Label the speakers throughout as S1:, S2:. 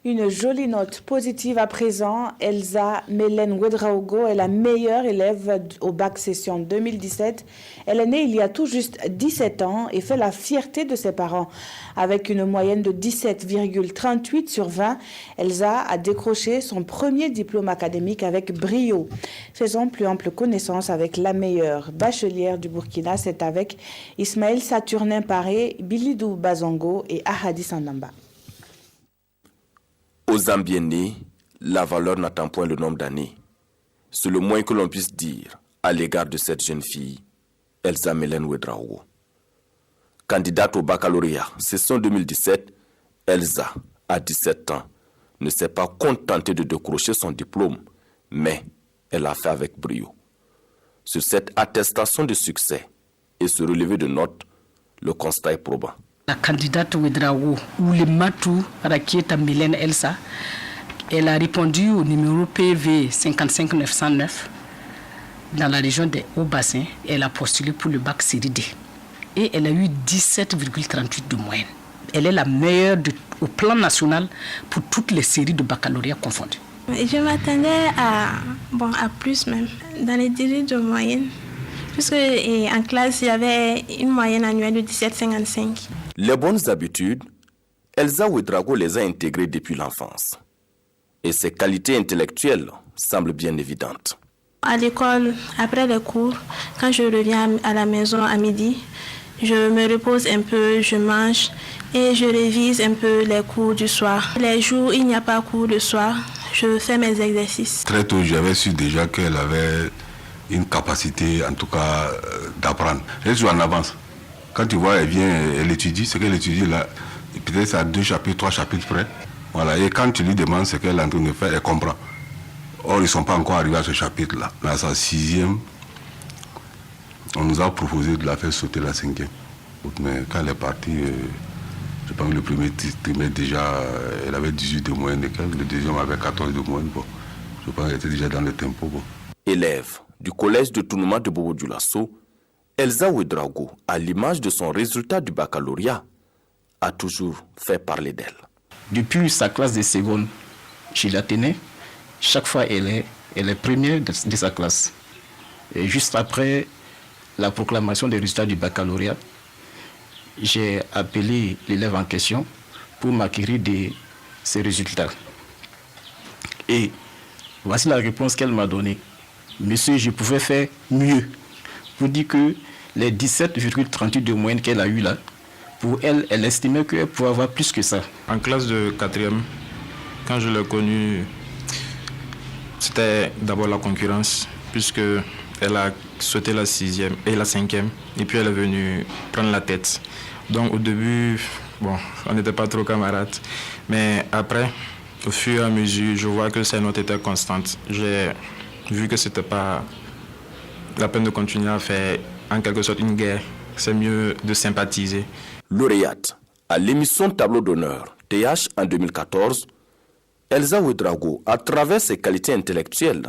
S1: Une jolie note positive à présent. Elsa Mélène Ouedraogo est la meilleure élève au bac session 2017. Elle est née il y a tout juste 17 ans et fait la fierté de ses parents. Avec une moyenne de 17,38 sur 20, Elsa a décroché son premier diplôme académique avec brio. Faisons plus ample connaissance avec la meilleure bachelière du Burkina. C'est avec Ismaël Saturnin Paré, Bilidou Bazongo et Ahadi Sandamba.
S2: Aux Zambiennes, la valeur n'attend point le nombre d'années. C'est le moins que l'on puisse dire à l'égard de cette jeune fille, Elsa Mélène Ouedraogo. Candidate au baccalauréat, session 2017, Elsa, à 17 ans, ne s'est pas contentée de décrocher son diplôme, mais elle l'a fait avec brio. Sur cette attestation de succès et ce relevé de notes, le constat est probant.
S3: La candidate Ouedraogo, ou le Matou Rakieta Mélène Elsa, elle a répondu au numéro PV 55909 dans la région des Hauts-Bassins. Elle a postulé pour le bac série D et elle a eu 17,38 de moyenne. Elle est la meilleure au plan national pour toutes les séries de baccalauréat confondues.
S4: Je m'attendais à plus même, dans les 18 de moyenne. Puisque en classe, j'avais une moyenne annuelle de 17,55.
S2: Les bonnes habitudes, Elsa Ouedraogo les a intégrées depuis l'enfance. Et ses qualités intellectuelles semblent bien évidentes.
S4: À l'école, après les cours, quand je reviens à la maison à midi, je me repose un peu, je mange et je révise un peu les cours du soir. Les jours où il n'y a pas cours le soir, je fais mes exercices.
S5: Très tôt, j'avais su déjà qu'elle avait une capacité, en tout cas, d'apprendre. Elle est en avance. Quand tu vois, elle vient, elle étudie, ce qu'elle étudie là, peut-être à 2 chapitres, 3 chapitres près. Voilà. Et quand tu lui demandes ce qu'elle est en train de faire, elle comprend. Or, ils ne sont pas encore arrivés à ce chapitre-là. Là, c'est la 6e. On nous a proposé de la faire sauter la 5e. Mais quand elle est partie, je pense que le premier trimestre déjà, elle avait 18 de moyenne et quelques. Le deuxième avait 14 de moyenne. Bon. Je pense qu'elle était déjà dans le tempo. Bon.
S2: Élève du collège de Tounouma de Bobo-Dioulasso, Elsa Ouedraogo, à l'image de son résultat du baccalauréat, a toujours fait parler d'elle.
S3: Depuis sa classe de seconde, chez l'Athénée, chaque fois elle est première de sa classe. Et juste après la proclamation des résultats du baccalauréat, j'ai appelé l'élève en question pour m'acquérir de ses résultats. Et voici la réponse qu'elle m'a donnée. Monsieur, je pouvais faire mieux. Pour dire que les 17,38 de moyenne qu'elle a eu là, pour elle, elle estimait qu'elle pouvait avoir plus que ça.
S6: En classe de 4e, quand je l'ai connue, c'était d'abord la concurrence, puisqu'elle a sauté la 6e et la 5e, et puis elle est venue prendre la tête. Donc au début, on n'était pas trop camarades, mais après, au fur et à mesure, je vois que ses notes étaient constantes. J'ai vu que ce n'était pas la peine de continuer à faire en quelque sorte une guerre. C'est mieux de sympathiser.
S2: Lauréate à l'émission Tableau d'honneur TH en 2014, Elsa Ouedraogo, à travers ses qualités intellectuelles,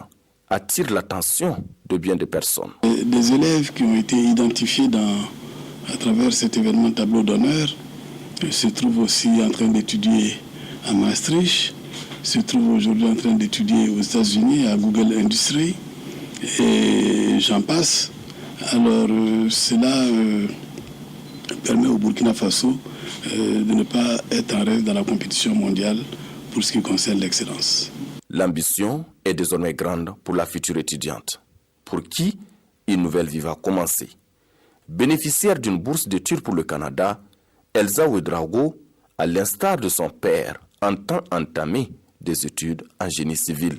S2: attire l'attention de bien des personnes.
S7: Des élèves qui ont été identifiés à travers cet événement Tableau d'honneur se trouvent aussi en train d'étudier à Maastricht, se trouvent aujourd'hui en train d'étudier aux États-Unis, à Google Industries, et j'en passe. Alors cela permet au Burkina Faso de ne pas être en reste dans la compétition mondiale pour ce qui concerne l'excellence.
S2: L'ambition est désormais grande pour la future étudiante, pour qui une nouvelle vie va commencer. Bénéficiaire d'une bourse d'études pour le Canada, Elsa Ouedraogo, à l'instar de son père, entend entamer des études en génie civil.